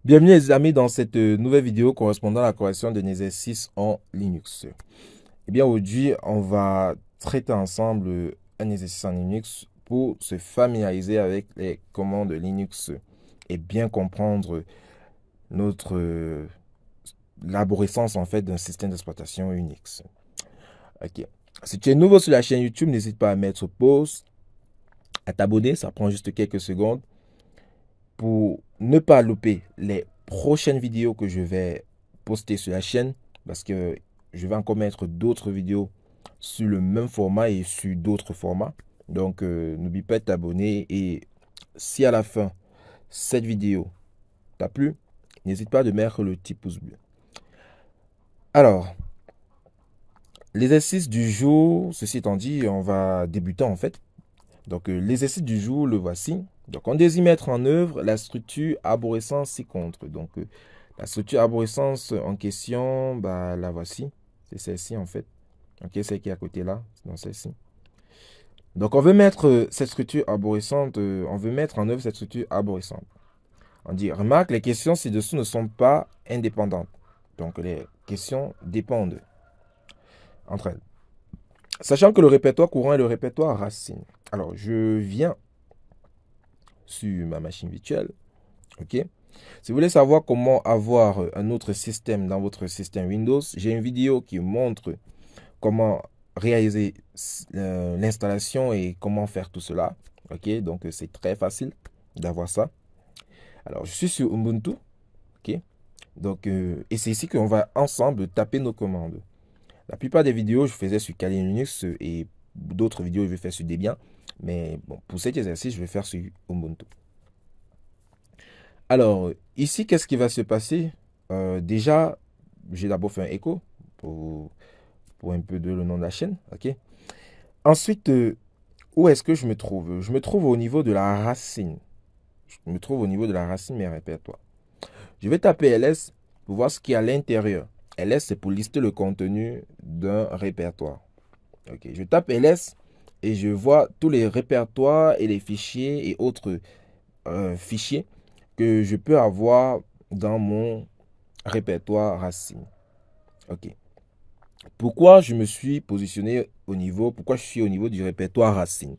Bienvenue les amis dans cette nouvelle vidéo correspondant à la correction d'un exercice en Linux. Eh bien aujourd'hui, on va traiter ensemble un exercice en Linux pour se familiariser avec les commandes Linux et bien comprendre notre l'arborescence en fait d'un système d'exploitation Unix. Ok. Si tu es nouveau sur la chaîne YouTube, n'hésite pas à mettre pause, à t'abonner, ça prend juste quelques secondes pour ne pas louper les prochaines vidéos que je vais poster sur la chaîne parce que je vais encore mettre d'autres vidéos sur le même format et sur d'autres formats. Donc, n'oublie pas de t'abonner et si à la fin, cette vidéo t'a plu, n'hésite pas de mettre le petit pouce bleu. Alors, l'exercice du jour, ceci étant dit, on va débuter en fait. Donc, l'exercice du jour, le voici. Donc, on désire mettre en œuvre la structure arborescence ci-contre. Donc, la structure arborescence en question, bah, la voici. C'est celle-ci, en fait. Ok, celle qui est à côté là, c'est dans celle-ci. Donc, on veut mettre cette structure arborescente, on veut mettre en œuvre cette structure arborescente. On dit, remarque, les questions ci-dessous ne sont pas indépendantes. Donc, les questions dépendent entre elles. Sachant que le répertoire courant est le répertoire racine. Alors, je viens sur ma machine virtuelle. Ok. Si vous voulez savoir comment avoir un autre système dans votre système Windows, j'ai une vidéo qui montre comment réaliser l'installation et comment faire tout cela. Ok, donc c'est très facile d'avoir ça. Alors, je suis sur Ubuntu. Ok, donc, et c'est ici qu'on va ensemble taper nos commandes. La plupart des vidéos, je faisais sur Kali Linux et d'autres vidéos, je vais faire sur Debian. Mais bon, pour cet exercice, je vais faire sur Ubuntu. Alors, ici, qu'est-ce qui va se passer? Déjà, j'ai d'abord fait un écho pour un peu de le nom de la chaîne. Ok. Ensuite, où est-ce que je me trouve? Je me trouve au niveau de la racine. Je me trouve au niveau de la racine, mes répertoires. Je vais taper ls pour voir ce qu'il y a à l'intérieur. Ls, c'est pour lister le contenu d'un répertoire. Ok. Je tape ls et je vois tous les répertoires et les fichiers et autres fichiers que je peux avoir dans mon répertoire racine. Ok. Pourquoi je me suis positionné au niveau, pourquoi je suis au niveau du répertoire racine?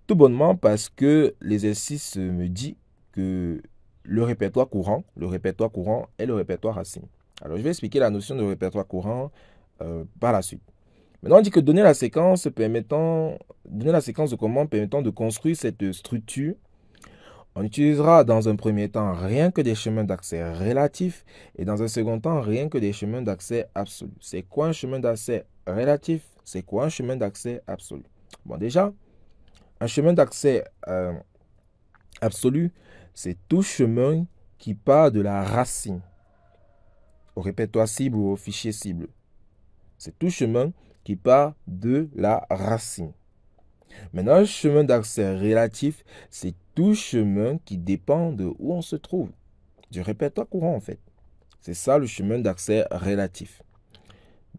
Tout bonnement parce que l'exercice me dit que le répertoire courant est le répertoire racine. Alors je vais expliquer la notion de répertoire courant par la suite. Maintenant on dit que donner la séquence de commandes permettant de construire cette structure. On utilisera dans un premier temps rien que des chemins d'accès relatifs et dans un second temps rien que des chemins d'accès absolus. C'est quoi un chemin d'accès relatif? C'est quoi un chemin d'accès absolu? Bon, déjà, un chemin d'accès absolu, c'est tout chemin qui part de la racine au répertoire cible ou au fichier cible. C'est tout chemin qui part de la racine. Maintenant, un chemin d'accès relatif, c'est tout chemin qui dépend de où on se trouve. Du répertoire courant en fait. C'est ça le chemin d'accès relatif.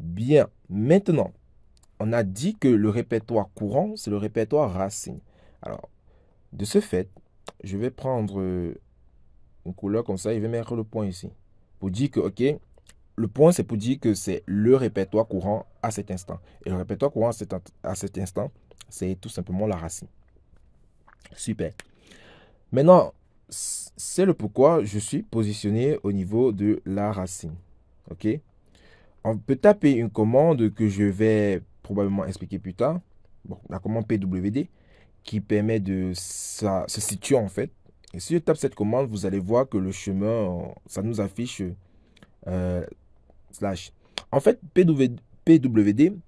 Bien, maintenant, on a dit que le répertoire courant, c'est le répertoire racine. Alors, de ce fait, je vais prendre une couleur comme ça et je vais mettre le point ici. Pour dire que, ok, le point c'est pour dire que c'est le répertoire courant à cet instant. Et le répertoire courant à cet instant, c'est tout simplement la racine. Super. Maintenant, c'est le pourquoi je suis positionné au niveau de la racine. Ok? On peut taper une commande que je vais probablement expliquer plus tard. Bon, la commande pwd qui permet de se situer en fait. Et si je tape cette commande, vous allez voir que le chemin, ça nous affiche slash. En fait, pwd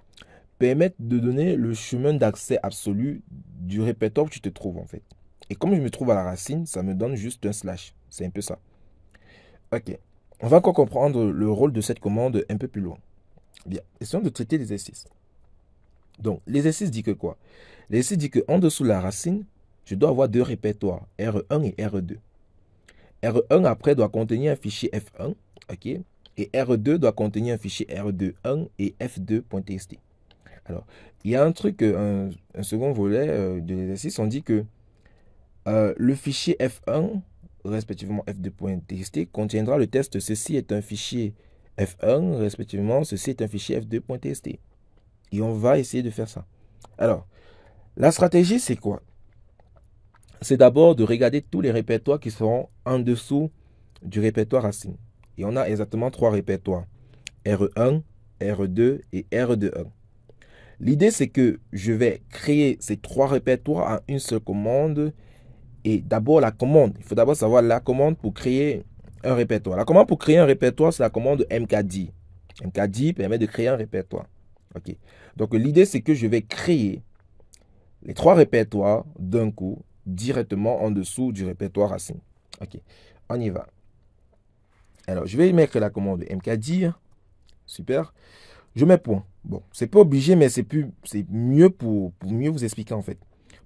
permet de donner le chemin d'accès absolu du répertoire où tu te trouves en fait. Et comme je me trouve à la racine, ça me donne juste un slash. C'est un peu ça. Ok. On va encore comprendre le rôle de cette commande un peu plus loin. Bien, essayons de traiter l'exercice. Donc, l'exercice dit que quoi? L'exercice dit qu'en dessous de la racine, je dois avoir deux répertoires, R1 et R2. R1 après doit contenir un fichier F1, ok? Et R2 doit contenir un fichier R2.1 et F2.txt. Alors, il y a un truc, un second volet de l'exercice, on dit que le fichier F1 respectivement f2.txt, contiendra le test ceci est un fichier f1, respectivement ceci est un fichier f2.txt. Et on va essayer de faire ça. Alors, la stratégie, c'est quoi? C'est d'abord de regarder tous les répertoires qui seront en dessous du répertoire racine. Et on a exactement 3 répertoires. R1, R2 et R21. L'idée, c'est que je vais créer ces 3 répertoires en une seule commande. Et d'abord, la commande. Il faut d'abord savoir la commande pour créer un répertoire. La commande pour créer un répertoire, c'est la commande mkdir. Mkdir permet de créer un répertoire. OK. Donc, l'idée, c'est que je vais créer les 3 répertoires d'un coup, directement en dessous du répertoire racine. OK. On y va. Alors, je vais mettre la commande mkdir. Super. Je mets point. Bon, c'est pas obligé, mais c'est mieux pour mieux vous expliquer en fait.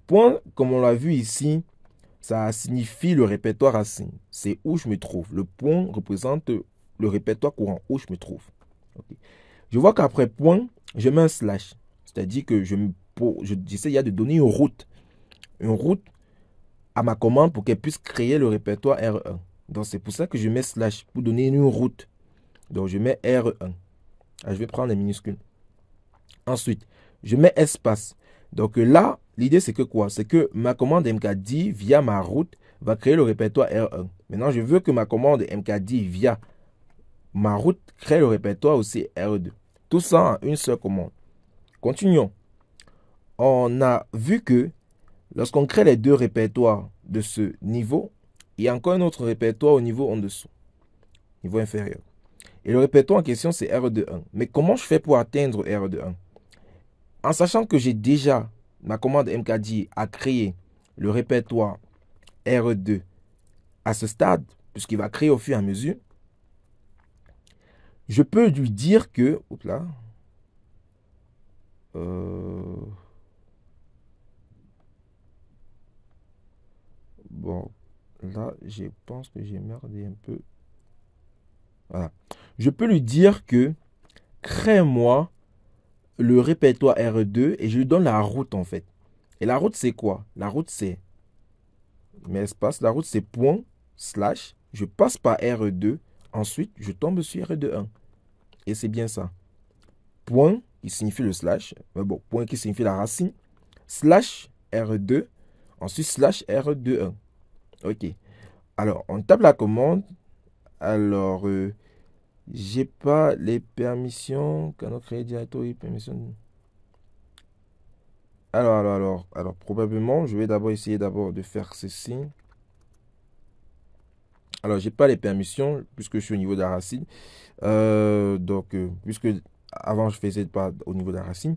Point, comme on l'a vu ici, ça signifie le répertoire racine. C'est où je me trouve. Le point représente le répertoire courant, où je me trouve. Okay. Je vois qu'après point, je mets un slash. C'est-à-dire que j'essaie de donner une route à ma commande pour qu'elle puisse créer le répertoire R1. Donc c'est pour ça que je mets slash, pour donner une route. Donc je mets R1. Alors, je vais prendre les minuscules. Ensuite, je mets espace. Donc là, l'idée c'est que quoi? C'est que ma commande mkdir via ma route va créer le répertoire R1. Maintenant, je veux que ma commande mkdir via ma route crée le répertoire aussi R2. Tout ça en une seule commande. Continuons. On a vu que lorsqu'on crée les 2 répertoires de ce niveau, il y a encore un autre répertoire au niveau en dessous, niveau inférieur. Et le répertoire en question, c'est R21. Mais comment je fais pour atteindre R21? En sachant que j'ai déjà ma commande mkdir a créé le répertoire R2 à ce stade, puisqu'il va créer au fur et à mesure, je peux lui dire que... Oups là. Bon, là, je pense que j'ai merdé un peu. Voilà. Je peux lui dire que crée-moi le répertoire R2 et je lui donne la route en fait. Et la route, c'est quoi? La route, c'est mes espaces. La route, c'est point, slash. Je passe par R2. Ensuite, je tombe sur R21. Et c'est bien ça. Point qui signifie le slash. Bon, point qui signifie la racine. Slash R2. Ensuite, slash R21. OK. Alors, on tape la commande. Alors, j'ai pas les permissions. Cannot créer directory permission. Alors, probablement, je vais d'abord essayer de faire ceci. Alors, j'ai pas les permissions puisque je suis au niveau de la racine. Puisque avant je faisais pas au niveau de la racine.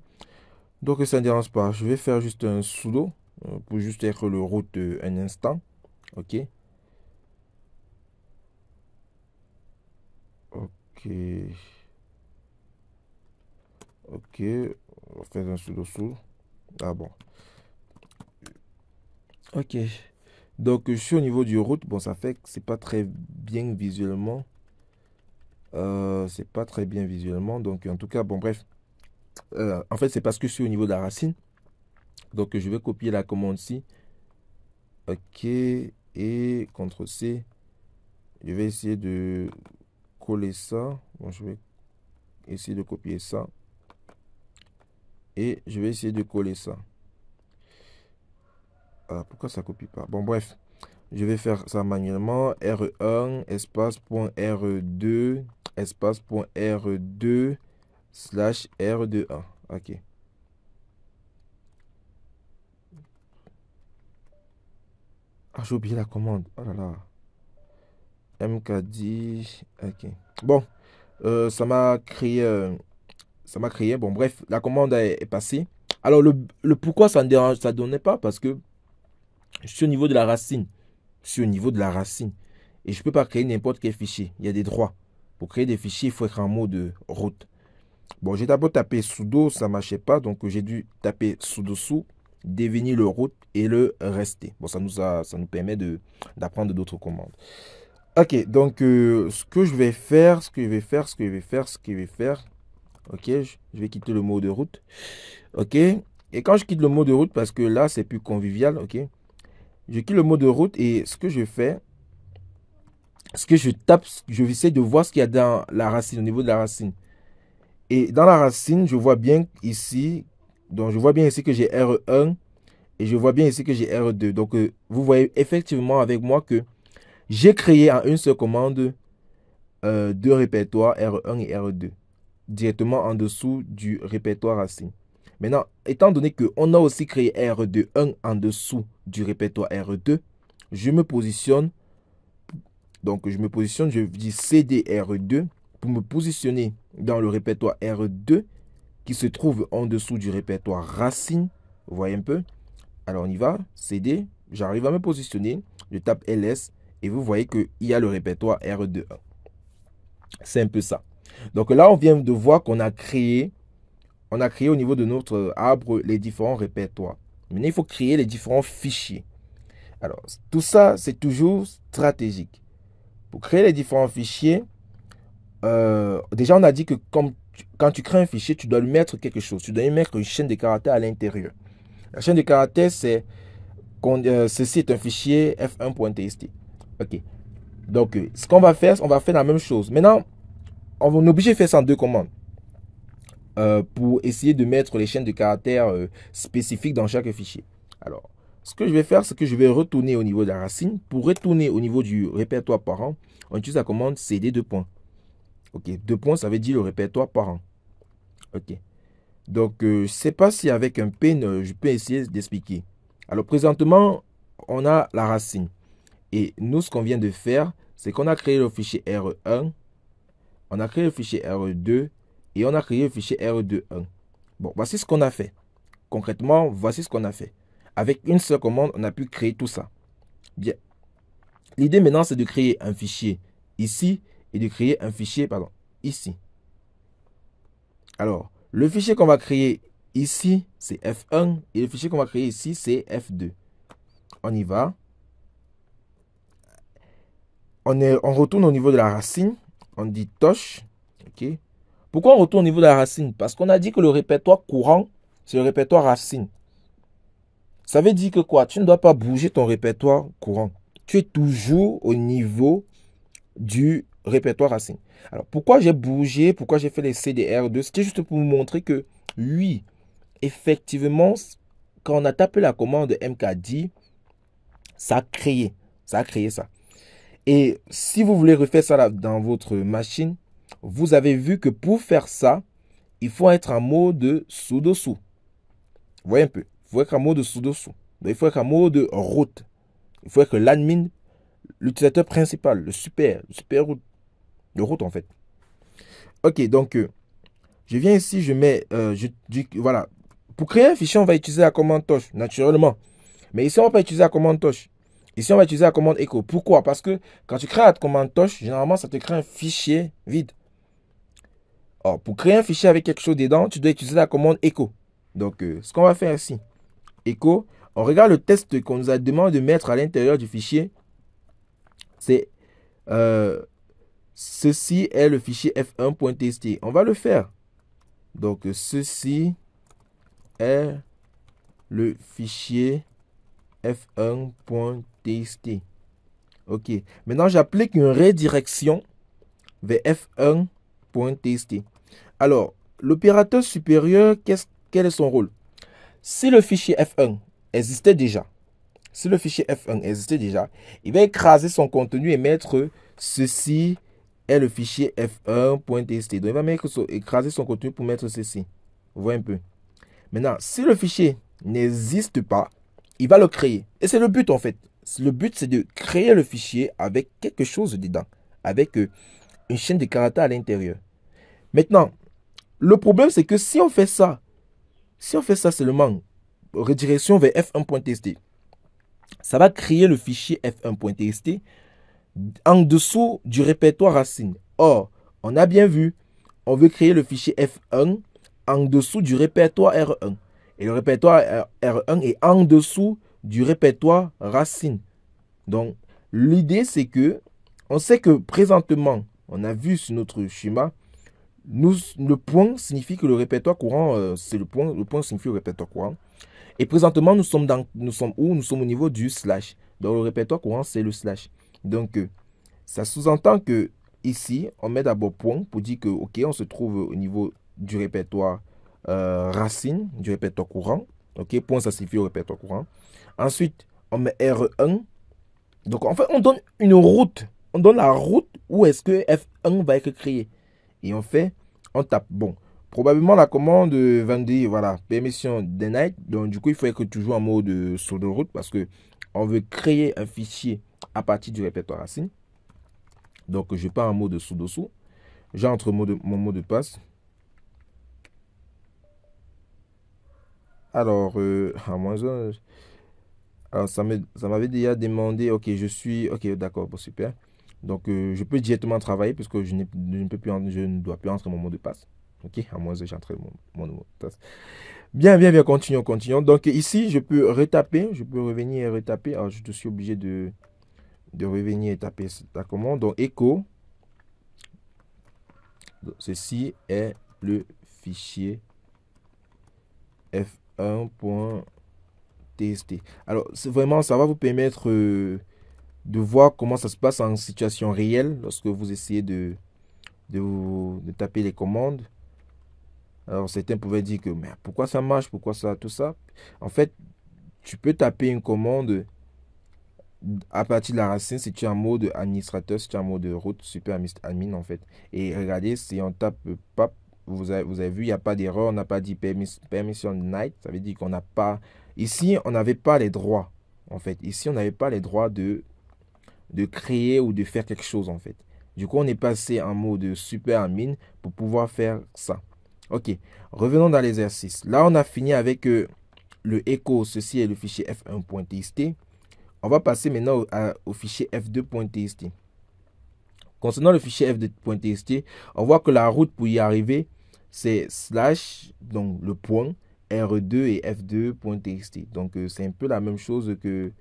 Donc, ça ne dérange pas. Je vais faire juste un sudo pour juste être le route un instant. OK. OK. OK. On va faire un sudo sous. Ah bon. OK. Donc, je suis au niveau du route. Bon, ça fait que c'est pas très bien visuellement. C'est pas très bien visuellement. Donc, en tout cas, bon, bref. En fait, c'est parce que je suis au niveau de la racine. Donc, je vais copier la commande ci. OK. Et CTRL-C. Je vais essayer de coller ça. Bon, je vais essayer de copier ça. Et je vais essayer de coller ça. Ah, pourquoi ça ne copie pas? Bon, bref. Je vais faire ça manuellement. R1, espace, point R2, espace, point R2, slash R21. OK. Ah, j'ai oublié la commande. Oh là là. mkdir. OK. Bon. Ça m'a créé. Bon, bref, la commande est passée. Alors, le pourquoi ça ne dérange, ça ne donnait pas parce que je suis au niveau de la racine. Je suis au niveau de la racine. Et je ne peux pas créer n'importe quel fichier. Il y a des droits. Pour créer des fichiers, il faut être en mode route. Bon, j'ai d'abord tapé sudo, ça ne marchait pas. Donc, j'ai dû taper sudo définir le route et le rester. Bon, ça nous permet d'apprendre d'autres commandes. OK, donc, ce que je vais faire. OK, je vais quitter le mode de route. OK, et quand je quitte le mode de route, parce que là, c'est plus convivial, OK, je quitte le mode de route et ce que je fais, ce que je tape, je vais essayer de voir ce qu'il y a dans la racine, au niveau de la racine. Et dans la racine, je vois bien ici, donc je vois bien ici que j'ai R1 et je vois bien ici que j'ai R2. Donc, vous voyez effectivement avec moi que j'ai créé en une seule commande deux répertoires R1 et R2 directement en dessous du répertoire racine. Maintenant, étant donné qu'on a aussi créé R2, 1 en dessous du répertoire R2, je me positionne, je dis CD R2 pour me positionner dans le répertoire R2 qui se trouve en dessous du répertoire racine. Vous voyez un peu? Alors on y va, CD, j'arrive à me positionner, je tape LS et vous voyez qu'il y a le répertoire R2. C'est un peu ça. Donc là, on vient de voir on a créé au niveau de notre arbre les différents répertoires. Maintenant, il faut créer les différents fichiers. Alors, tout ça, c'est toujours stratégique. Pour créer les différents fichiers, déjà, on a dit que quand tu crées un fichier, tu dois lui mettre quelque chose. Tu dois lui mettre une chaîne de caractères à l'intérieur. La chaîne de caractères, ceci est un fichier f1.txt. OK. Donc, ce qu'on va faire, on va faire la même chose. Maintenant, on est obligé de faire ça en deux commandes. Pour essayer de mettre les chaînes de caractères spécifiques dans chaque fichier. Alors, ce que je vais faire, c'est que je vais retourner au niveau de la racine. Pour retourner au niveau du répertoire parent, on utilise la commande cd 2 points. OK, 2 points, ça veut dire le répertoire parent. OK. Donc, je ne sais pas si avec un pen, je peux essayer d'expliquer. Alors, présentement, on a la racine. Et nous, ce qu'on vient de faire, c'est qu'on a créé le fichier R1, on a créé le fichier R2 et on a créé le fichier R2.1. Bon, voici ce qu'on a fait. Concrètement, voici ce qu'on a fait. Avec une seule commande, on a pu créer tout ça. Bien. L'idée maintenant, c'est de créer un fichier ici et de créer un fichier, pardon, ici. Alors, le fichier qu'on va créer ici, c'est F1 et le fichier qu'on va créer ici, c'est F2. On y va. On retourne au niveau de la racine. On dit touch. OK. Pourquoi on retourne au niveau de la racine? Parce qu'on a dit que le répertoire courant, c'est le répertoire racine. Ça veut dire que quoi? Tu ne dois pas bouger ton répertoire courant. Tu es toujours au niveau du répertoire racine. Alors, pourquoi j'ai bougé? Pourquoi j'ai fait les CDR2? C'était juste pour vous montrer que, oui, effectivement, quand on a tapé la commande mkdir, ça a créé. Ça a créé ça. Et si vous voulez refaire ça là, dans votre machine, vous avez vu que pour faire ça, il faut être en mode sudo-su. Vous voyez un peu? Il faut être en mode sudo-su. Il faut être en mode route. Il faut être l'admin, l'utilisateur principal, le super route, le route en fait. Ok, donc je viens ici, je mets, voilà. Pour créer un fichier, on va utiliser la commande touch, naturellement. Mais ici, on ne va pas utiliser la commande touch. Ici, on va utiliser la commande echo. Pourquoi? Parce que quand tu crées la commande touch, généralement, ça te crée un fichier vide. Or, pour créer un fichier avec quelque chose dedans, tu dois utiliser la commande echo. Donc, ce qu'on va faire ici, echo, on regarde le test qu'on nous a demandé de mettre à l'intérieur du fichier. C'est ceci est le fichier f1.txt. On va le faire. Donc, ceci est le fichier f1.txt. OK. Maintenant, j'applique une redirection vers f1.txt. Alors, l'opérateur supérieur, quel est son rôle? Si le fichier f1 existait déjà, il va écraser son contenu et mettre ceci est le fichier f1.txt. Donc, il va écraser son contenu pour mettre ceci. Vous voyez un peu. Maintenant, si le fichier n'existe pas, il va le créer. Et c'est le but en fait. Le but, c'est de créer le fichier avec quelque chose dedans, avec une chaîne de caractères à l'intérieur. Maintenant, le problème, c'est que si on fait ça seulement, redirection vers f1.txt, ça va créer le fichier f1.txt en dessous du répertoire racine. Or, on a bien vu, on veut créer le fichier f1 en dessous du répertoire R1. Et le répertoire R1 est en dessous du répertoire racine. Donc, l'idée, c'est que, on sait que présentement, on a vu sur notre schéma, le point signifie que le répertoire courant, c'est le point signifie le répertoire courant. Et présentement, nous sommes où? Nous sommes au niveau du slash. Donc, le répertoire courant, c'est le slash. Donc, Ça sous-entend que ici, on met d'abord point pour dire que, OK, on se trouve au niveau du répertoire racine, du répertoire courant. OK, point, ça signifie au répertoire courant. Ensuite, on met R1. Donc, en fait, on donne une route. On donne la route où est-ce que F1 va être créé. Et on tape. Bon, probablement la commande va me dire, voilà, permission denied. Donc, du coup, il faut que tu joues en mode saut de route parce que on veut créer un fichier à partir du répertoire racine. Donc, je pars en mode sous-dessous. J'entre mon mot de passe. Alors, à moins 1. Alors, ça m'avait déjà demandé, ok, je suis, ok, d'accord, bon, super. Donc, je peux directement travailler puisque je ne peux plus, je ne dois plus entrer mon mot de passe. Ok, à moins 1, j'ai entré mon mot de passe. Bien, bien, bien, continuons, continuons. Donc, ici, je peux retaper, je peux revenir et retaper. Alors, je suis obligé de revenir et taper la commande. Donc, echo. Donc, ceci est le fichier f1.tst. Alors, c'est vraiment, ça va vous permettre de voir comment ça se passe en situation réelle lorsque vous essayez de taper les commandes. Alors, certains pouvaient dire que, mais pourquoi ça marche, pourquoi ça, tout ça. En fait, tu peux taper une commande à partir de la racine si tu es en mode administrateur, si tu es en mode route, super admin en fait. Et regardez, si on tape PAP, vous avez vu, il n'y a pas d'erreur, on n'a pas dit permission denied, ça veut dire qu'on n'a pas... Ici, on n'avait pas les droits, en fait. Ici, on n'avait pas les droits de créer ou de faire quelque chose, en fait. Du coup, on est passé en mode super admin pour pouvoir faire ça. Ok, revenons dans l'exercice. Là, on a fini avec le echo, ceci est le fichier f1.txt. On va passer maintenant au fichier f2.txt. Concernant le fichier f2.txt, on voit que la route pour y arriver, c'est slash, donc le point, r2 et f2.txt. Donc, c'est un peu la même chose que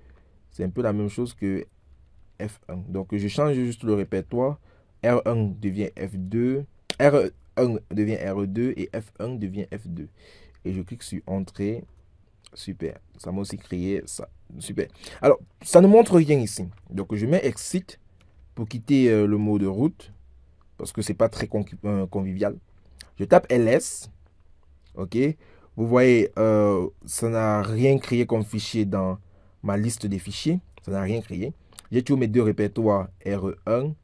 f1. Donc, je change juste le répertoire. R1 devient f2, R1 devient R2 et F1 devient F2. Et je clique sur Entrée. Super. Ça m'a aussi créé ça. Super. Alors, ça ne montre rien ici. Donc, je mets Exit pour quitter le mode route parce que c'est pas très convivial. Je tape LS. OK. Vous voyez, ça n'a rien créé comme fichier dans ma liste des fichiers. Ça n'a rien créé. J'ai toujours mes deux répertoires R1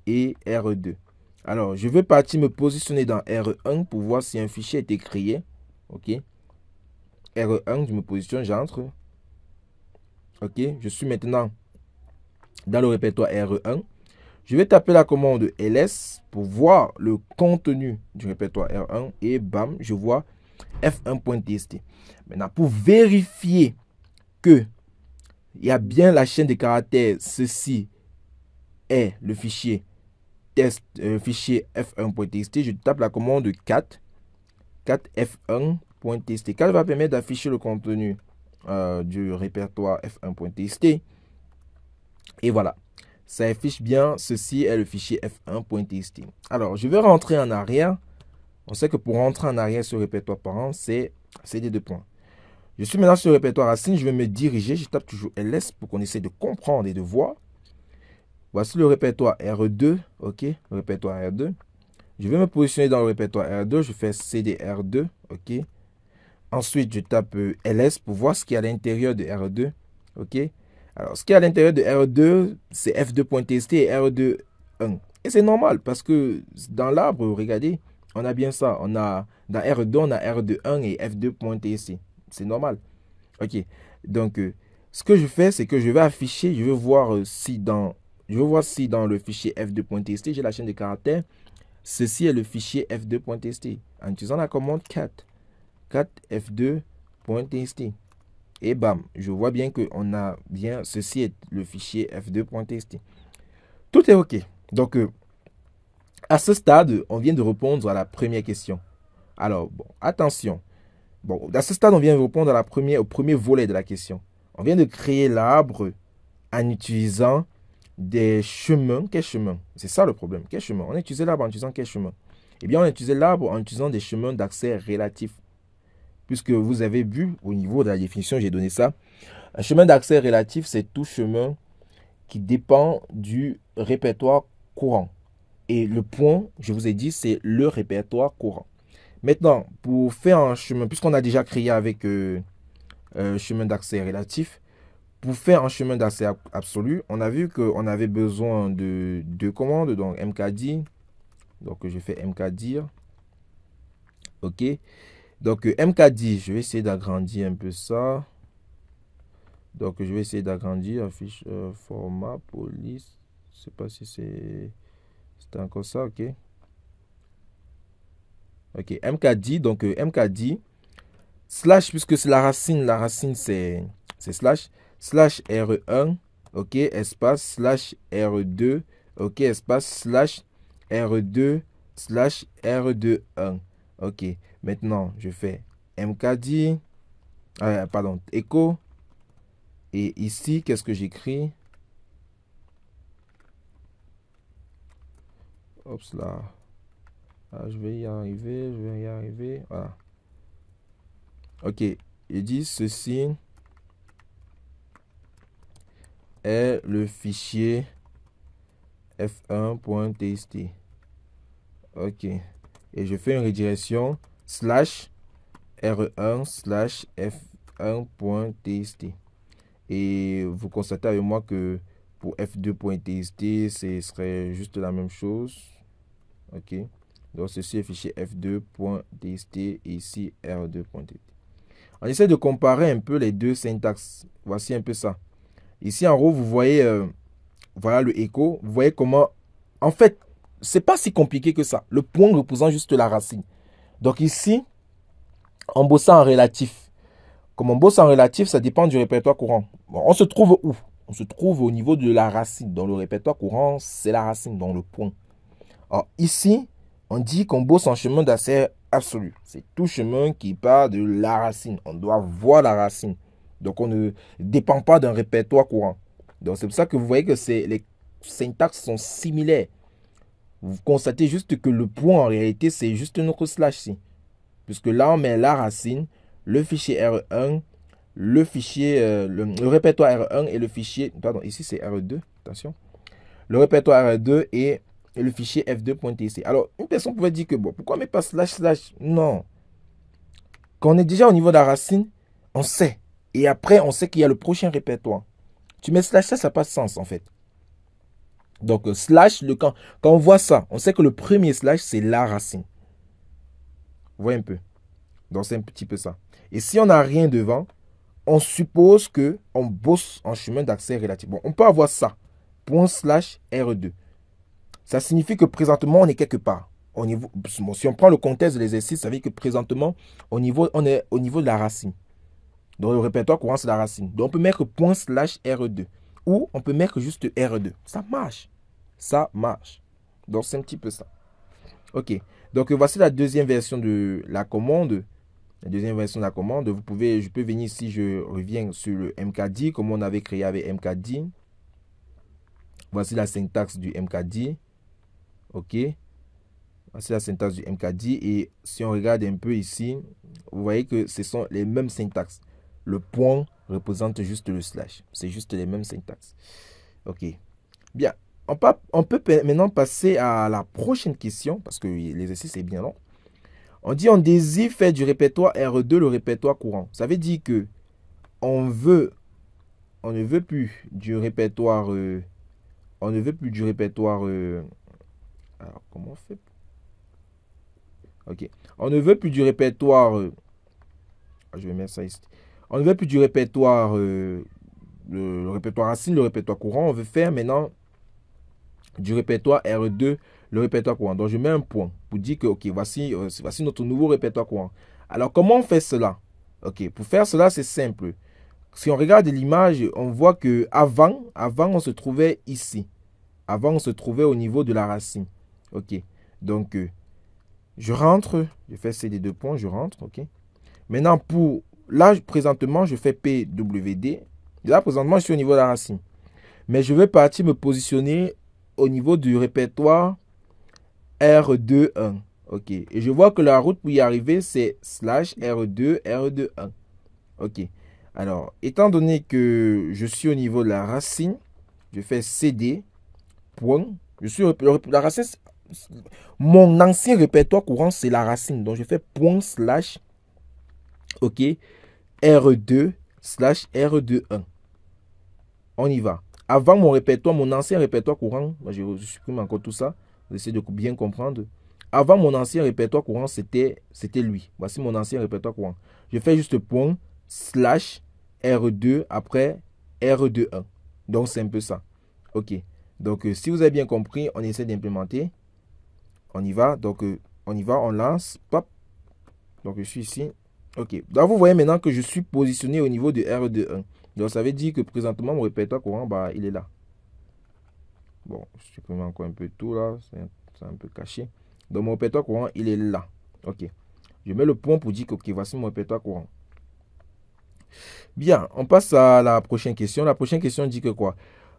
et R2. Alors, je veux partir me positionner dans R1 pour voir si un fichier a été créé. OK. R1, je me positionne, j'entre. OK. Je suis maintenant dans le répertoire R1. Je vais taper la commande ls pour voir le contenu du répertoire R1 et bam, je vois f1.tst. Maintenant, pour vérifier que il y a bien la chaîne de caractères, ceci est le fichier test, fichier f1.txt, je tape la commande 4 f1.tst. 4 va permettre d'afficher le contenu du répertoire f1.tst. Et voilà. Ça affiche bien, ceci est le fichier f1.txt. Alors, je vais rentrer en arrière. On sait que pour rentrer en arrière sur le répertoire parent, c'est des deux points. Je suis maintenant sur le répertoire racine, je vais me diriger, je tape toujours ls pour qu'on essaie de comprendre et de voir. Voici le répertoire R2, ok, le répertoire R2. Je vais me positionner dans le répertoire R2, je fais cdr2, ok. Ensuite, je tape ls pour voir ce qu'il y a à l'intérieur de R2, ok. Alors, ce qui est à l'intérieur de R2, c'est f2.tst et R2.1. Et c'est normal parce que dans l'arbre, regardez, on a bien ça. On a, dans R2, on a R2.1 et f2.tst. C'est normal. OK. Donc, ce que je fais, c'est que je vais afficher, je vais voir si dans le fichier f2.tst, j'ai la chaîne de caractères. Ceci est le fichier f2.tst. En utilisant la commande cat f2.tst. Et bam, je vois bien qu'on a bien, ceci est le fichier f2.txt. Tout est OK. Donc, à ce stade, on vient de répondre à la première question. Alors, bon, attention. Bon, à ce stade, on vient de répondre au premier volet de la question. On vient de créer l'arbre en utilisant des chemins. Quel chemin? C'est ça le problème. Quel chemin? On a utilisé l'arbre en utilisant quel chemin? Eh bien, on a utilisé l'arbre en utilisant des chemins d'accès relatifs. Puisque vous avez vu, au niveau de la définition, j'ai donné ça. Un chemin d'accès relatif, c'est tout chemin qui dépend du répertoire courant. Et le point, je vous ai dit, c'est le répertoire courant. Maintenant, pour faire un chemin, puisqu'on a déjà créé avec chemin d'accès relatif, pour faire un chemin d'accès absolu, on a vu qu'on avait besoin de deux commandes, donc mkdir. Donc je fais mkdir. OK. Donc mkdir, je vais essayer d'agrandir un peu ça. Donc je vais essayer d'agrandir fiche format police. Je sais pas si c'est encore ça, OK. OK, mkdir, donc mkdir slash, puisque c'est la racine c'est slash R1, OK, espace slash R2, OK, espace slash R2 slash R21. OK, maintenant je fais mkdir, pardon, echo, et ici qu'est-ce que j'écris? Hop là. Ah, je vais y arriver, voilà. OK, il dit ceci est le fichier f1.txt. OK. Et je fais une redirection slash r1 slash f1.txt. Et vous constatez avec moi que pour f2.txt, ce serait juste la même chose. OK. Donc ceci est fichier f2.txt et ici r2.txt. On essaie de comparer un peu les deux syntaxes. Voici un peu ça. Ici en haut, vous voyez, voilà le écho. Vous voyez comment, en fait, c'est pas si compliqué que ça. Le point représente juste la racine. Donc ici, en bossant en relatif. Comme on bosse en relatif, ça dépend du répertoire courant. Bon, on se trouve où? On se trouve au niveau de la racine. Dans le répertoire courant, c'est la racine, dans le point. Alors ici, on dit qu'on bosse en chemin d'accès absolu. C'est tout chemin qui part de la racine. On doit voir la racine. Donc on ne dépend pas d'un répertoire courant. Donc c'est pour ça que vous voyez que les syntaxes sont similaires. Vous constatez juste que le point en réalité c'est juste notre slash ci. Puisque là on met la racine, le fichier R1, le fichier, le répertoire R1 et le fichier, pardon, ici c'est R2, attention. Le répertoire R2 et le fichier f2.txt. Alors, une personne pouvait dire que, bon, pourquoi on met pas slash slash? Non. Quand on est déjà au niveau de la racine, on sait. Et après, on sait qu'il y a le prochain répertoire. Tu mets slash, ça n'a pas de sens, en fait. Donc, slash, quand on voit ça, on sait que le premier slash, c'est la racine. Vous voyez un peu? Donc, c'est un petit peu ça. Et si on n'a rien devant, on suppose qu'on bosse en chemin d'accès relatif. Bon, on peut avoir ça. Point slash R2. Ça signifie que présentement, on est quelque part. Bon, si on prend le contexte de l'exercice, ça veut dire que présentement, on est au niveau de la racine. Donc, le répertoire courant, c'est la racine. Donc, on peut mettre point slash R2. Ou on peut mettre juste R2. Ça marche. Ça marche. Donc, c'est un petit peu ça. OK. Donc, voici la deuxième version de la commande. La deuxième version de la commande. Je peux venir ici, je reviens sur le mkdir, comme on avait créé avec mkdir. Voici la syntaxe du mkdir. OK. Voici la syntaxe du mkdir. Et si on regarde un peu ici, vous voyez que ce sont les mêmes syntaxes. Le point représente juste le slash. C'est juste les mêmes syntaxes. OK. Bien. On peut maintenant passer à la prochaine question, parce que l'exercice est bien long. On dit on désire faire du répertoire R2 le répertoire courant. Ça veut dire que on ne veut plus du répertoire. On ne veut plus du répertoire. Alors, comment on fait? OK. On ne veut plus du répertoire. Je vais mettre ça ici. On ne veut plus du répertoire. Le répertoire racine, le répertoire courant. On veut faire maintenant du répertoire R2, le répertoire courant. Donc, je mets un point pour dire que, OK, voici notre nouveau répertoire courant. Alors, comment on fait cela? OK, pour faire cela, c'est simple. Si on regarde l'image, on voit que avant, on se trouvait ici. Avant, on se trouvait au niveau de la racine. OK. Donc, je rentre. Je fais ces deux points, je rentre. OK. Maintenant, là, présentement, je fais PWD. Là, présentement, je suis au niveau de la racine. Mais je vais partir me positionner au niveau du répertoire R21. OK. Et je vois que la route pour y arriver, c'est slash R2, R21. OK. Alors, étant donné que je suis au niveau de la racine, je fais CD point. La racine, mon ancien répertoire courant, c'est la racine. Donc, je fais point slash, ok, R2 slash R21. On y va. Avant mon répertoire, mon ancien répertoire courant, je supprime encore tout ça. J'essaie de bien comprendre. Avant mon ancien répertoire courant, c'était lui. Voici mon ancien répertoire courant. Je fais juste point slash R2 après R21. Donc, c'est un peu ça. Ok. Donc, si vous avez bien compris, on essaie d'implémenter. On y va. Donc, on y va, on lance. Pop. Donc, je suis ici. Ok. Donc, vous voyez maintenant que je suis positionné au niveau de R21. Donc, ça veut dire que présentement, mon répertoire courant, bah, il est là. Bon, je supprime encore un peu tout là. C'est un peu caché. Donc, mon répertoire courant, il est là. Ok. Je mets le point pour dire que ok, voici mon répertoire courant. Bien, on passe à la prochaine question. La prochaine question dit que quoi?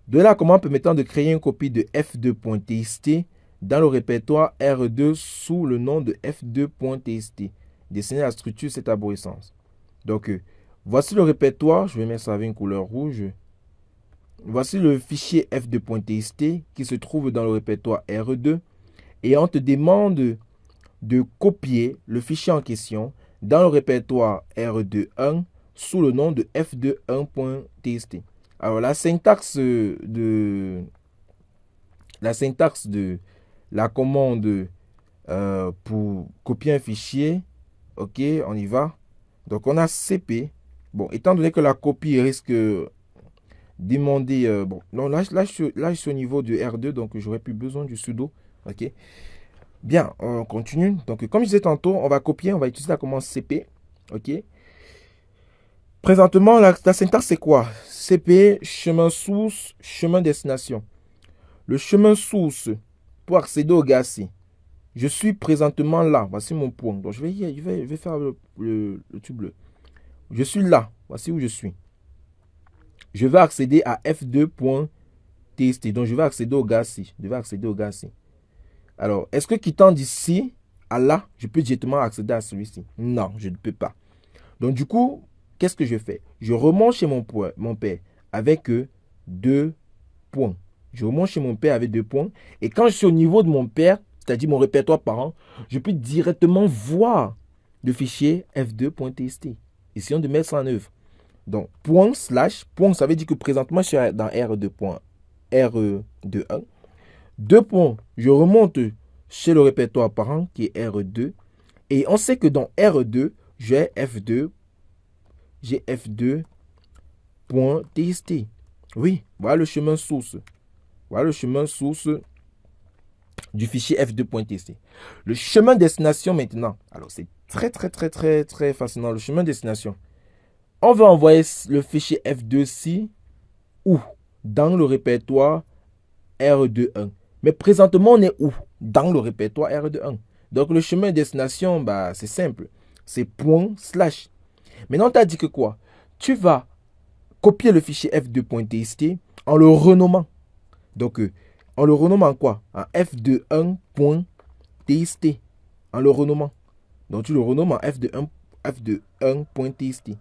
De la commande permettant de créer une copie de f2.txt dans le répertoire R2 sous le nom de f2.txt. Dessiner la structure cette arborescence. Donc, voici le répertoire. Je vais mettre ça avec une couleur rouge. Voici le fichier f2.txt qui se trouve dans le répertoire R2. Et on te demande de copier le fichier en question dans le répertoire R2.1 sous le nom de f2.1.txt. Alors, la syntaxe de la commande pour copier un fichier, ok, on y va. Donc, on a cp. Bon, étant donné que la copie risque de demander... bon, non, là, je suis au niveau de R2, donc j'aurais plus besoin du sudo, ok. Bien, on continue. Donc, comme je disais tantôt, on va copier, on va utiliser la commande cp, ok. Présentement, la syntaxe, c'est quoi? CP, chemin source, chemin destination. Le chemin source, pour accéder au GACI, je suis présentement là. Voici mon point. Donc, je vais faire le tube bleu. Je suis là. Voici où je suis. Je vais accéder à f2.txt. Donc, je vais accéder au GACI. Je vais accéder au GACI. Alors, est-ce que quittant d'ici à là, je peux directement accéder à celui-ci? Non, je ne peux pas. Donc, du coup, qu'est-ce que je fais? Je remonte chez mon père avec 2 points. Je remonte chez mon père avec 2 points. Et quand je suis au niveau de mon père, c'est-à-dire mon répertoire parent, je peux directement voir le fichier f2.txt. Essayons de mettre ça en œuvre. Donc, point slash, point, ça veut dire que présentement, je suis dans R2.1. 2 points, je remonte chez le répertoire parent qui est R2. Et on sait que dans R2, j'ai f2.txt. Oui, voilà le chemin source. Voilà le chemin source du fichier f2.txt. Le chemin destination maintenant. Alors, c'est très fascinant. Le chemin destination. On va envoyer le fichier f2.ci où? Dans le répertoire R2.1. Mais présentement, on est où? Dans le répertoire R2.1. Donc, le chemin destination, bah, c'est simple. C'est point slash. Maintenant, on t'a dit que quoi? Tu vas copier le fichier f2.txt en le renommant. Donc, en le renommant en quoi? En f2.1.txt. En le renommant. Donc, tu le renommes en f2.1.txt.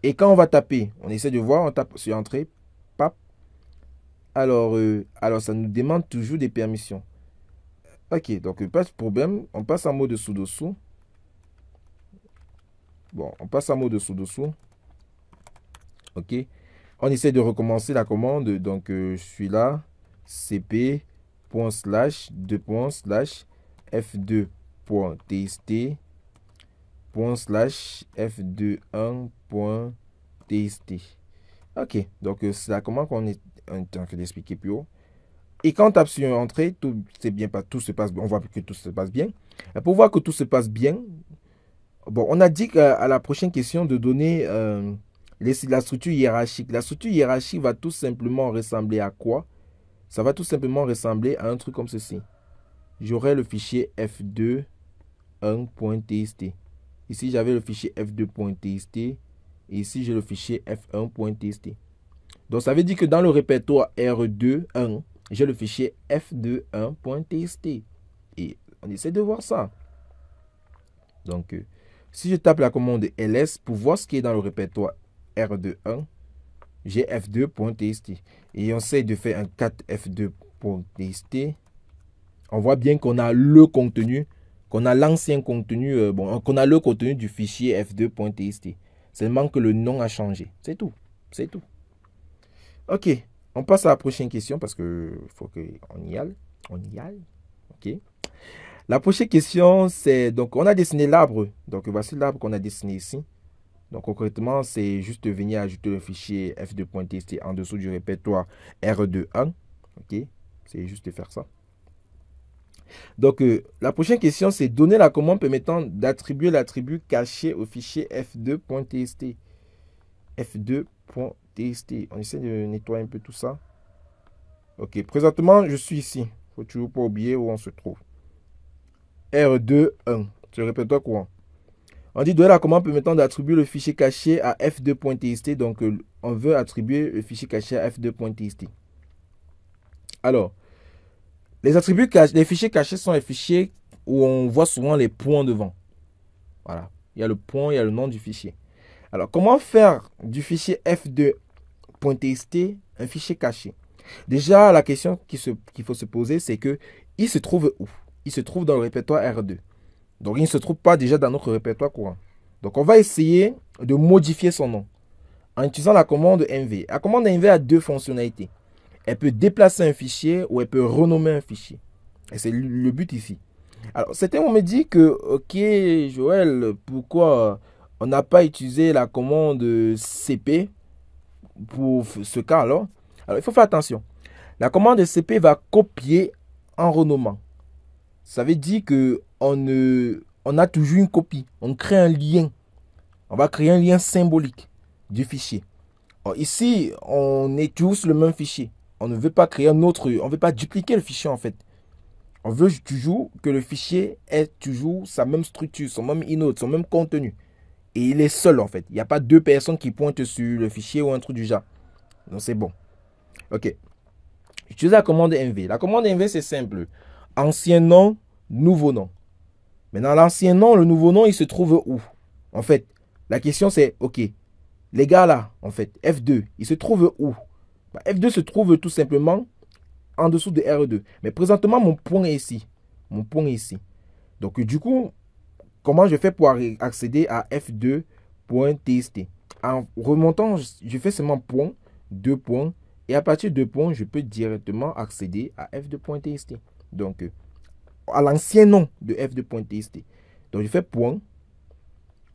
Et quand on va taper, on essaie de voir, on tape sur entrée. Pap. Alors, ça nous demande toujours des permissions. Ok, donc pas de problème. On passe en mode sudo-sous. Bon, on passe en mode sudo-sous. Ok. On essaie de recommencer la commande. Donc, je suis là. cp f2.txt f2.1.txt. Ok, donc c'est la commande qu'on est en train d'expliquer plus haut. Et quand on tape sur entrée, tout se passe bien. On voit que tout se passe bien. Et pour voir que tout se passe bien, bon, on a dit qu'à la prochaine question de donner la structure hiérarchique. La structure hiérarchique va tout simplement ressembler à quoi? Ça va tout simplement ressembler à un truc comme ceci. J'aurai le fichier f2.1.txt. Ici, j'avais le fichier f2.txt. Et ici, j'ai le fichier f1.txt. Donc, ça veut dire que dans le répertoire R2.1, j'ai le fichier f2.1.txt. Et on essaie de voir ça. Donc, si je tape la commande ls pour voir ce qui est dans le répertoire R2.1, j'ai f2.txt. Et on essaie de faire un 4f2 f2.txt, on voit bien qu'on a le contenu, qu'on a l'ancien contenu, qu'on a le contenu du fichier f2.txt. Seulement que le nom a changé. C'est tout. C'est tout. Ok. On passe à la prochaine question parce que faut qu'on y aille. On y aille. Ok. La prochaine question, c'est, donc on a dessiné l'arbre. Donc voici l'arbre qu'on a dessiné ici. Donc concrètement, c'est juste venir ajouter le fichier f2.txt en dessous du répertoire R2.1. Ok. C'est juste faire ça. Donc la prochaine question, c'est donner la commande permettant d'attribuer l'attribut caché au fichier f2.txt. f2.txt. On essaie de nettoyer un peu tout ça. Ok, présentement, je suis ici. Il ne faut toujours pas oublier où on se trouve. R2.1. C'est le répertoire courant. On dit donner la commande permettant d'attribuer le fichier caché à f2.txt. Donc, on veut attribuer le fichier caché à f2.txt. Alors, les fichiers cachés sont les fichiers où on voit souvent les points devant. Voilà. Il y a le point, il y a le nom du fichier. Alors, comment faire du fichier f2.txt un fichier caché? Déjà, la question qu'il faut se poser, c'est que il se trouve où? Il se trouve dans le répertoire R2. Donc, il ne se trouve pas déjà dans notre répertoire courant. Donc, on va essayer de modifier son nom en utilisant la commande mv. La commande mv a deux fonctionnalités. Elle peut déplacer un fichier ou elle peut renommer un fichier. Et c'est le but ici. Alors, certains vont me dire que, ok, Joël, pourquoi on n'a pas utilisé la commande cp pour ce cas alors? Alors, il faut faire attention. La commande cp va copier en renommant. Ça veut dire que on a toujours une copie. On crée un lien. On va créer un lien symbolique du fichier. Alors, ici, on est tous le même fichier. On ne veut pas créer un autre, on ne veut pas dupliquer le fichier en fait. On veut toujours que le fichier ait toujours sa même structure, son même inode, son même contenu. Et il est seul en fait. Il n'y a pas deux personnes qui pointent sur le fichier ou un truc du genre. Donc c'est bon. Ok. J'utilise la commande mv. La commande mv c'est simple. Ancien nom, nouveau nom. Maintenant l'ancien nom, le nouveau nom, il se trouve où? En fait, la question c'est, ok, les gars là, en fait, F2, il se trouve où? F2 se trouve tout simplement en dessous de R2. Mais présentement, mon point est ici. Mon point est ici. Donc, du coup, comment je fais pour accéder à f2.txt? En remontant, je fais seulement point, deux points. Et à partir de points, je peux directement accéder à f2.txt. Donc, à l'ancien nom de f2.txt. Donc, je fais point.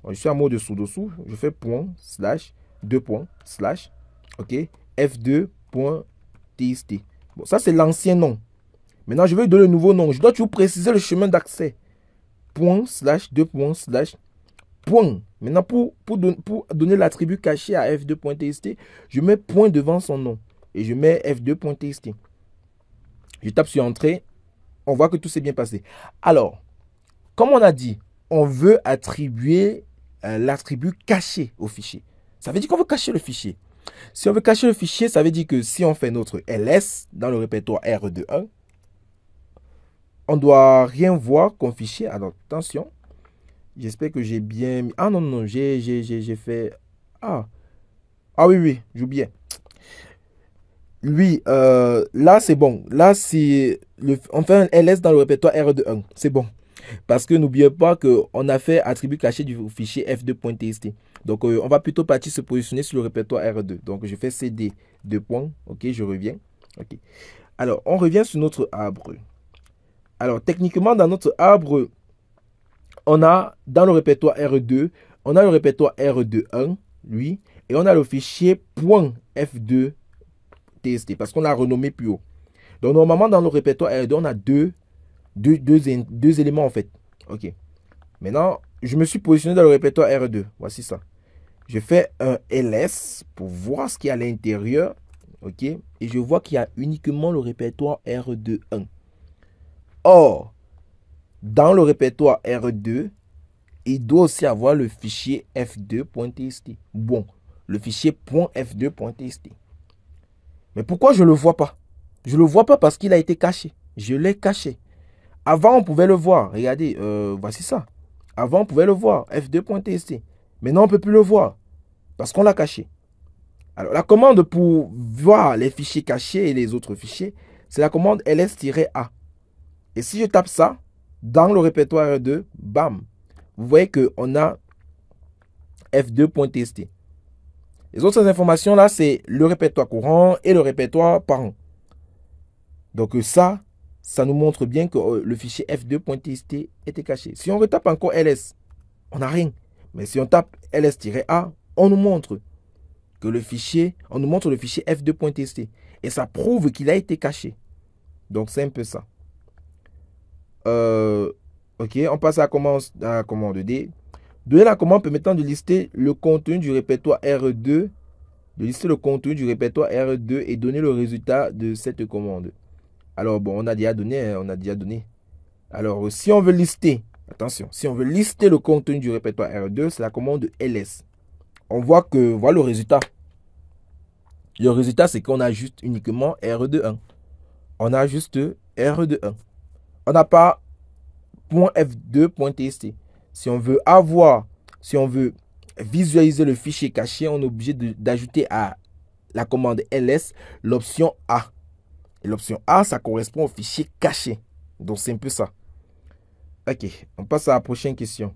Je suis en mode sous-dessous. Je fais point, slash, deux points, slash, ok, f2.txt. Bon, ça, c'est l'ancien nom. Maintenant, je vais lui donner le nouveau nom. Je dois toujours préciser le chemin d'accès. Point, slash, deux points, slash, point. Maintenant, pour donner l'attribut caché à f2.txt, je mets point devant son nom. Et je mets f2.txt. Je tape sur Entrée. On voit que tout s'est bien passé. Alors, comme on a dit, on veut attribuer l'attribut caché au fichier. Ça veut dire qu'on veut cacher le fichier. Si on veut cacher le fichier, ça veut dire que si on fait notre ls dans le répertoire R2.1, on ne doit rien voir comme fichier. Alors, attention. J'espère que j'ai bien mis... Ah non, non, j'ai fait... Ah oui, j'oubliais. Oui, là, c'est bon. Là, c'est... On fait un ls dans le répertoire R2.1. C'est bon. Parce que n'oubliez pas qu'on a fait attribut caché du fichier f2.txt. Donc, on va plutôt partir se positionner sur le répertoire R2. Donc, je fais cd deux points. Ok, je reviens. Ok. Alors, on revient sur notre arbre. Alors, techniquement, dans notre arbre, on a dans le répertoire R2, on a le répertoire R2.1, lui, et on a le fichier .f2.txt parce qu'on l'a renommé plus haut. Donc, normalement, dans le répertoire R2, on a deux éléments en fait. Ok. Maintenant, je me suis positionné dans le répertoire R2. Voici ça. Je fais un ls pour voir ce qu'il y a à l'intérieur. Ok. Et je vois qu'il y a uniquement le répertoire R2.1. Or, dans le répertoire R2, il doit aussi avoir le fichier f2.txt. Bon, le fichier .f2.txt. Mais pourquoi je ne le vois pas? Je ne le vois pas parce qu'il a été caché. Je l'ai caché. Avant, on pouvait le voir. Regardez, voici ça. Avant, on pouvait le voir, f2.txt. Maintenant, on ne peut plus le voir parce qu'on l'a caché. Alors, la commande pour voir les fichiers cachés et les autres fichiers, c'est la commande ls-a. Et si je tape ça dans le répertoire R2, bam, vous voyez qu'on a f2.tst. Les autres informations là, c'est le répertoire courant et le répertoire parent. Donc ça nous montre bien que le fichier f2.tst était caché. Si on retape encore ls, on n'a rien. Mais si on tape ls-a, on nous montre que le fichier, on nous montre le fichier f2.tst. Et ça prouve qu'il a été caché. Donc c'est un peu ça. Ok, on passe à la commande D. Donner la commande permettant de lister le contenu du répertoire R2, de lister le contenu du répertoire R2 et donner le résultat de cette commande. Alors bon, on a déjà donné. Alors si on veut lister, attention, si on veut lister le contenu du répertoire R2, c'est la commande ls. On voit que, voilà le résultat. Le résultat, c'est qu'on a juste uniquement R2.1. On a juste R2.1. On n'a pas .f2.tst. Si on veut visualiser le fichier caché, on est obligé d'ajouter à la commande ls l'option A. Et l'option A, ça correspond au fichier caché. Donc c'est un peu ça. Ok, on passe à la prochaine question.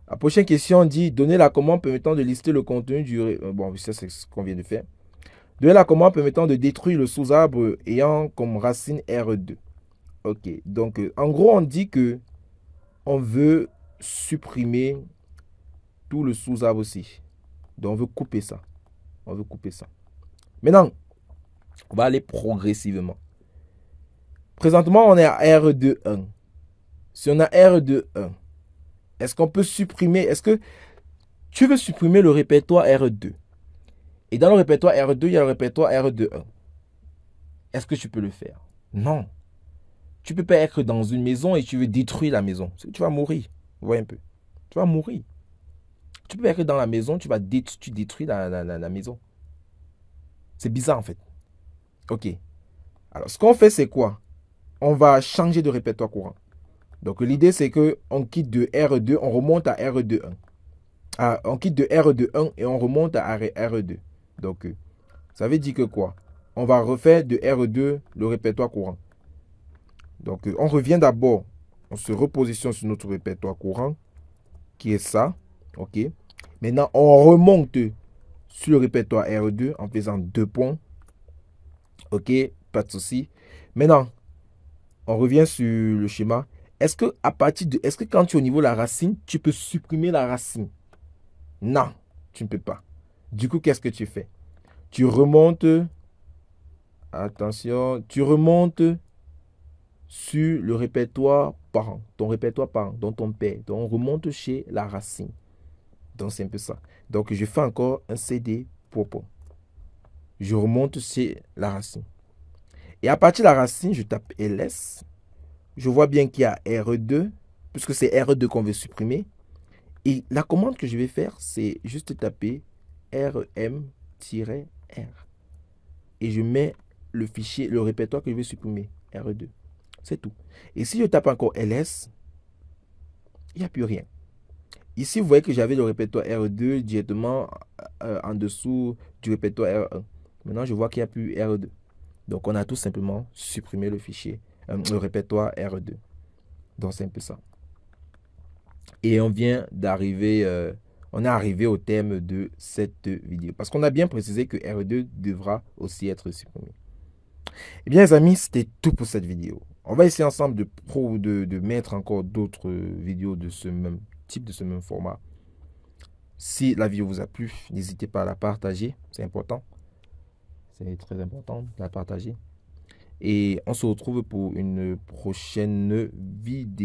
La prochaine question dit donner la commande permettant de lister le contenu du... Bon, ça c'est ce qu'on vient de faire. Donner la commande permettant de détruire le sous-arbre ayant comme racine R2. Ok, donc en gros on dit que on veut supprimer tout le sous-arbre aussi. Donc on veut couper ça. On veut couper ça. Maintenant, on va aller progressivement. Présentement, on est à R2.1. Si on a R2.1, est-ce qu'on peut supprimer... Est-ce que tu veux supprimer le répertoire R2? Et dans le répertoire R2, il y a le répertoire R2.1. Est-ce que tu peux le faire? Non. Tu peux pas être dans une maison et tu veux détruire la maison. Tu vas mourir. Vous voyez un peu. Tu vas mourir. Tu peux pas être dans la maison, tu détruis la maison. C'est bizarre en fait. Ok. Alors, ce qu'on fait, c'est quoi? On va changer de répertoire courant. Donc, l'idée, c'est qu'on quitte de R2, on remonte à R2.1. On quitte de R2.1 et on remonte à R2. Donc, ça veut dire que quoi? On va refaire de R2 le répertoire courant. Donc, on revient d'abord, on se repositionne sur notre répertoire courant, qui est ça. Ok. Maintenant, on remonte sur le répertoire R2 en faisant 2 points. Ok, pas de souci. Maintenant, on revient sur le schéma. Est-ce que quand tu es au niveau de la racine, tu peux supprimer la racine? Non, tu ne peux pas. Du coup, qu'est-ce que tu fais? Tu remontes, attention, tu remontes sur le répertoire parent, ton répertoire parent, dont ton père. Donc, on remonte chez la racine. Donc, c'est un peu ça. Donc, je fais encore un CD propos. Je remonte chez la racine. Et à partir de la racine, je tape ls. Je vois bien qu'il y a R2, puisque c'est R2 qu'on veut supprimer. Et la commande que je vais faire, c'est juste taper rm-r. Et je mets le fichier, le répertoire que je vais supprimer, R2. C'est tout. Et si je tape encore ls, il n'y a plus rien. Ici, vous voyez que j'avais le répertoire R2 directement en dessous du répertoire R1. Maintenant, je vois qu'il n'y a plus R2. Donc, on a tout simplement supprimé le fichier, le répertoire R2. Donc, c'est un peu ça. Et on vient d'arriver, on est arrivé au thème de cette vidéo. Parce qu'on a bien précisé que R2 devra aussi être supprimé. Eh bien, les amis, c'était tout pour cette vidéo. On va essayer ensemble de mettre encore d'autres vidéos de ce même type, de ce même format. Si la vidéo vous a plu, n'hésitez pas à la partager. C'est important. C'est très important de la partager. Et on se retrouve pour une prochaine vidéo.